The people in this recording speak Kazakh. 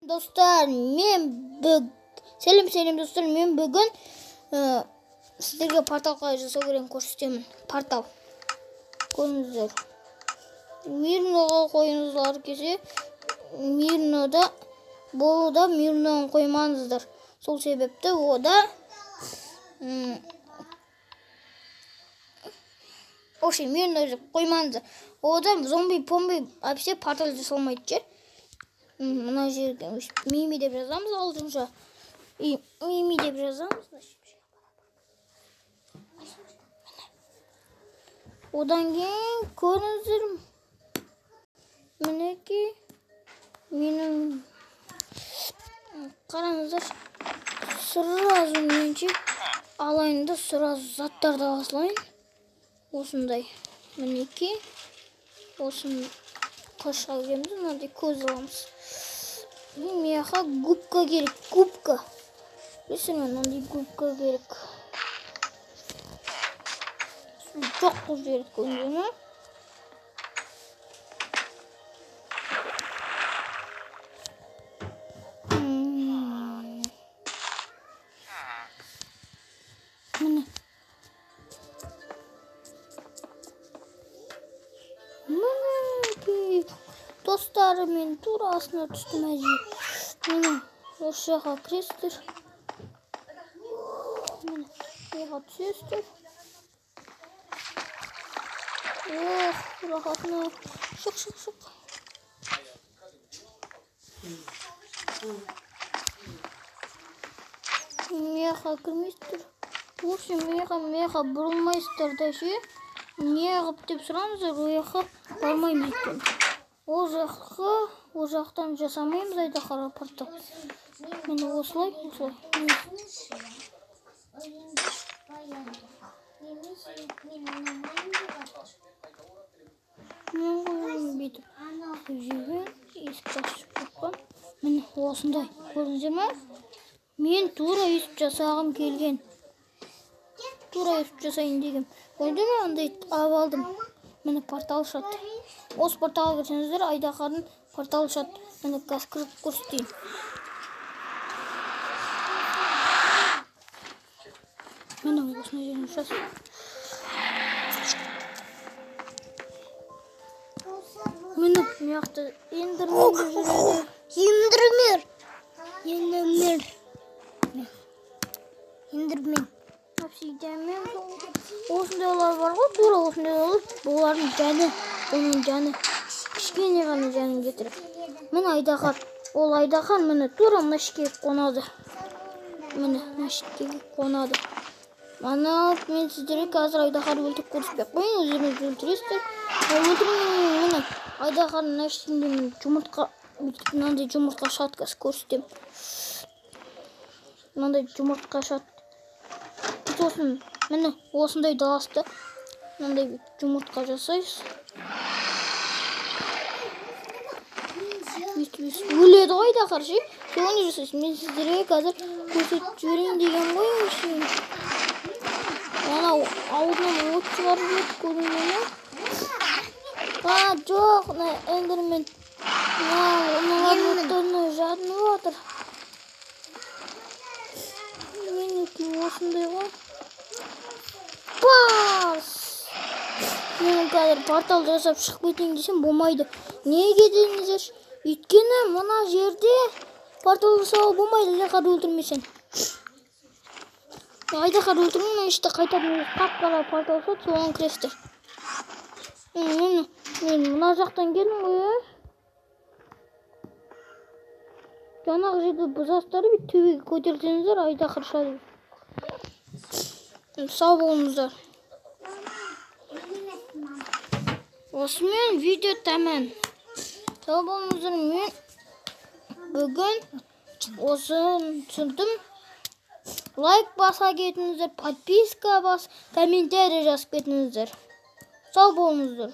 Dostlar, selam dostlar, men bugun sizlarga portal qilib жасау ko'rsataman. Portal. Ko'ringizlar. Mirnoga qo'yingizlar kelsa, Mirnoda bo'ldi, Mirnoni qo'ymanizlar. Сол sebepte oda o'sha Mirnoni qo'ymanizlar. Oda zombi вообще portal jasolmaydi. Mına жерге Mimi deb yazamiz oldincha. Mimi deb yazamiz. Odan keyin ko'ringizlar. Mineki mening qarangizlar. Сразу menchi alayında сразу zatlarda baslayın. Osunday. Mineki osun qo'shib olganmiz. Bunday ko'z olamiz. Meha gubka gerek, gubka. Bilsene nanday gubka gerek. Çok gerek koyuyorum. Dostlarım men turasına düştüm acı. Mana o'shaga kirishdir. Mana yo'q tushishdir. Rahatni shiq. Meha kirmishdir. O'sha meha burilmaysizdir shu. Niye deb so'ramizlar, ro'yxatga bormaymiz ekan. O жақtan жасамаймыз айда қара портал. Мені осылай. Мен бүйтіп жүрген, есік ашып қойған. Міне осындай. Көрдіңіздер ме? Мен тура есіп жасағым келген. Тура есіп жасайын дегем. Көрдіңіздер ме? Андай алып алдым. Мені портал шатты. Осы порталға кірсеңіздер, Айдахардың портал шат. Мені қазір кіріп көрсетейін. Мені осына жерін шас. Мені мияқты ендірмер жүреді. Ендірмен. Обсидианмен. Осындайлар бар ғой, тура осындайлар. Бұлардың жаны. Onun canı kişkene ғана жанын кетіріп. Міне Айдахар. Ол Айдахар міне тура мына ішке қонады. Міне мына ішке қонады. Мана мен сіздерге қазір Айдахар өлтіріп көрсетпей қойын. Өздеріңіз өлтіресіздер. Өлтірмеймін. Міне Айдахар мына ішінде мен жұмыртқа мынандай жұмыртқа шаткасы көрсетем. Мынандай жұмыртқа шат. Сосын міне осындай даласты. Мынандай жұмыртқа жасайсыз. Өледі ғой Айдахар ше. Соны жасайсыз. Мен сіздерге қазір көрсетіп жіберейін деген ғой. Ана аузынан от шығарып жүреді, көрдіңіздер ме? Жоқ, эндермен. Мыналардың оттарына жадынып жатыр. Менікі осындай ғой. Бас! Мен қазір портал жасап шығып кетейін десем болмайды. Неге дедіңіздер? Өйткені мына жерде портал жасауға болмайды, Айдахар өлтірмесең. Айдахар өлтірмей, ішті қайтадан қап-қара портал жасап, соған кіресіздер. Мен мына жақтан келдім ғой. Жаңағы жерде бұзастары бит төбеге көтерсеңіздер, Айдахар шығады. Сау болыңыздар. Осымен видео тәмәм. Сау болыңыздар. Мен бүгін осын түсіндім. Лайк баса кетіңіздер, подписка бас, комментарий жазып кетіңіздер. Сау болыңыздар.